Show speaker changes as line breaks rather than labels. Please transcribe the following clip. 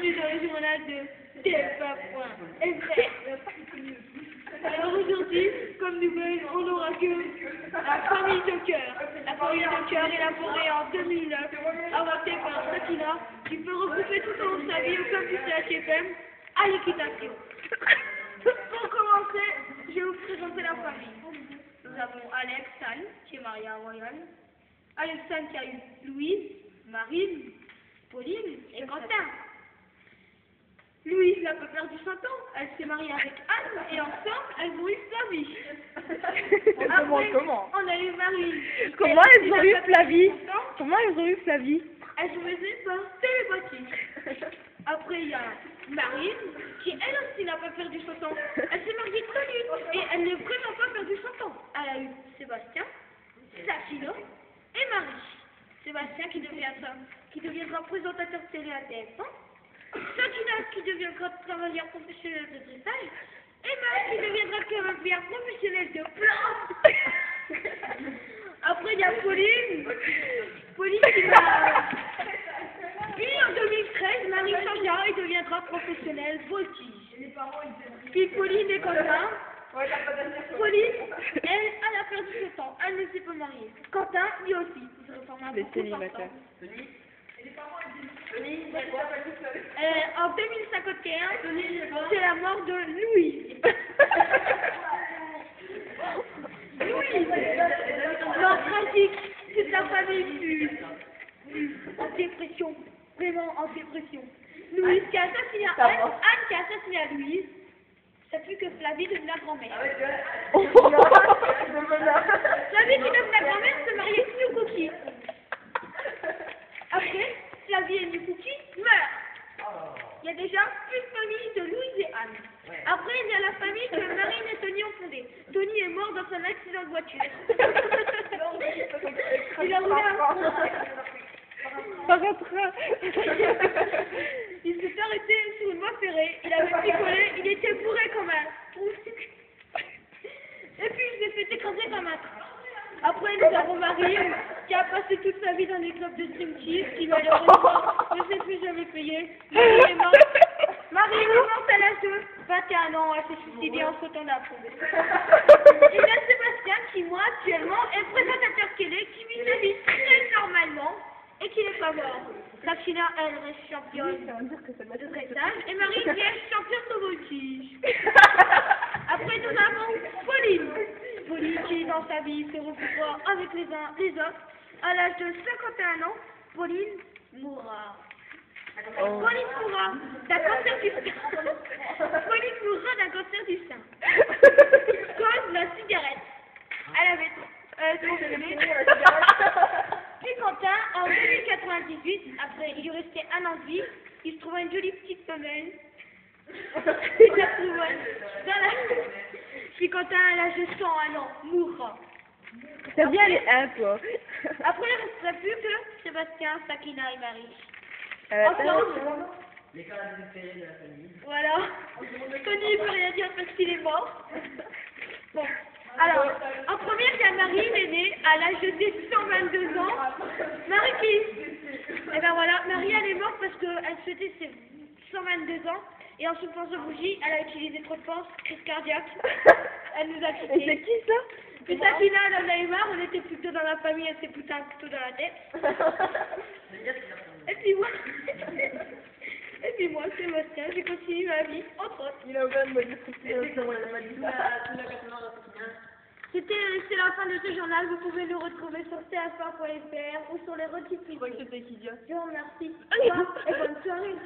bienvenue dans le journal de TF1.fr. Alors aujourd'hui, comme nouvelle, on n'aura que la famille de cœur. La famille de cœur élaborée en 2009, inventée par Sakina, qui peut regrouper tout au long de sa vie au campus de la TFM à l'équitation. Pour commencer, je vais vous présenter la famille. Nous avons Alexandre, qui est marié à Royal. Alexandre qui a eu Louise, Marine, Pauline et Quentin. Louise n'a pas perdu son temps, elle s'est mariée avec Anne et ensemble elles ont eu Flavie.
Comment
on a eu Marine.
Comment elles ont eu Flavie? Comment elles ont eu Flavie?
Elles ont eu par télépathique. Après il y a Marine qui elle aussi n'a pas perdu son temps. Elle s'est mariée très vite et elle n'a vraiment pas perdu son temps. Elle a eu Sébastien, Sakina et Marie. Sébastien qui deviendra présentateur télé à TF1. Sakina qui deviendra cavalière professionnelle de dressage et Marie qui deviendra cavalière professionnelle de planche. Après il y a Pauline qui va... Puis en 2013, Marie changera et deviendra professionnelle voltige. Puis Pauline et Quentin. Pauline, elle a perdu son temps, elle ne s'est pas mariée. Quentin, lui aussi, il se reformera beaucoup par temps. En 2051, c'est la mort de Louis. Louis, mort tragique, toute la famille fut en dépression, vraiment en dépression. Louise qui a assassiné Anne qui a assassiné Louise, ça fait que Flavie devient la grand-mère. Flavie qui devient la grand-mère se marie avec New Cookie. Après, Flavie et New Cookie meurent. Il y a déjà une famille de Louise et Anne. Après, il y a la famille que Marine et Tony ont fondée. Tony est mort dans un accident de voiture. Il a roulé
Par un train.
Il s'est arrêté sur une voie ferrée. Il avait picolé. Il était bourré comme un trou. Et puis, il s'est fait écraser comme un train. Après, nous avons Marine, qui a passé toute sa vie dans les clubs de striptease, qui malheureusement ne s'est plus jamais payé. Marie est morte à l'âge de 21 ans, elle s'est suicidée en sautant d'un pont. Il y a Sébastien, qui moi, actuellement, est présentateur télé, qui vit sa vie très normalement, et qui n'est pas mort. Sakina, elle reste championne de dressage, et Marie, qui est championne de voltige. Après, nous avons Pauline. Pauline qui, dans sa vie, se retrouvera avec les uns les autres. À l'âge de 51 ans, Pauline mourra. Pauline mourra d'un cancer du sein. Pauline mourra d'un cancer du sein. Cause la cigarette. Elle avait trop fumé. Puis Quentin, en 2098, après il lui restait un an de vie, il se trouva une jolie petite femelle. Il la trouva dans la... Puis Quentin, à l'âge de 101 ans, mourra.
T'as bien les 1, toi.
Après, il ne resterait plus que Sébastien, Sakina et Marie. Ensemble,
les cas préférés de la famille.
voilà. Tony ne peut rien dire parce qu'il est mort. Bon. Alors, en première, il y a Marie, l'aînée, à l'âge de 122 ans. Marie qui... Et ben voilà, Marie, elle est morte parce qu'elle souhaitait ses 122 ans. Et en soufflant de bougie, elle a utilisé trop de force, crise cardiaque. Elle nous a quittés.
Et c'est qui ça?
Puis Sakina, elle en avait marre, on était plutôt dans la famille, elle s'est foutu un couteau dans la tête. Et puis moi... Et puis moi, Sébastien, j'ai continué ma vie, entre autres.
Il a ouvert une modification.
C'est la fin de ce journal, vous pouvez le retrouver sur tf1.fr ou sur les rediffusés.
C'était idiot.
Je vous remercie. Au revoir et bonne soirée.